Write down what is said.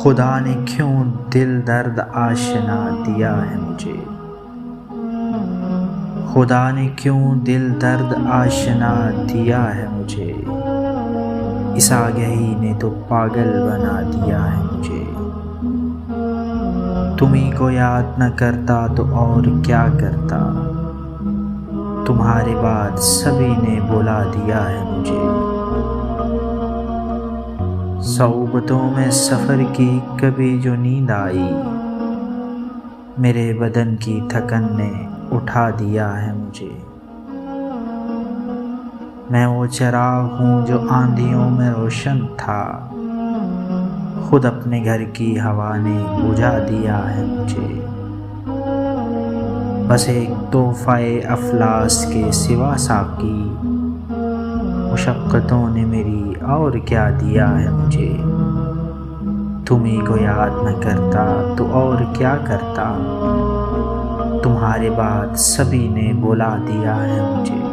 खुदा ने क्यों दिल दर्द आशना दिया है मुझे। खुदा ने क्यों दिल दर्द आशना दिया है मुझे। इस आगही ने तो पागल बना दिया है मुझे। तुम्ही को याद न करता तो और क्या करता। तुम्हारे बाद सभी ने बुला दिया है मुझे। सौबतों में सफ़र की कभी जो नींद आई, मेरे बदन की थकन ने उठा दिया है मुझे। मैं वो चिराग हूँ जो आंधियों में रोशन था, खुद अपने घर की हवा ने बुझा दिया है मुझे। बस एक तोहफ़े अफलास के सिवा साकी, मुशक्क़तों ने मेरी और क्या दिया है मुझे। तुम्ही को याद न करता तो और क्या करता। तुम्हारे बाद सभी ने बुला दिया है मुझे।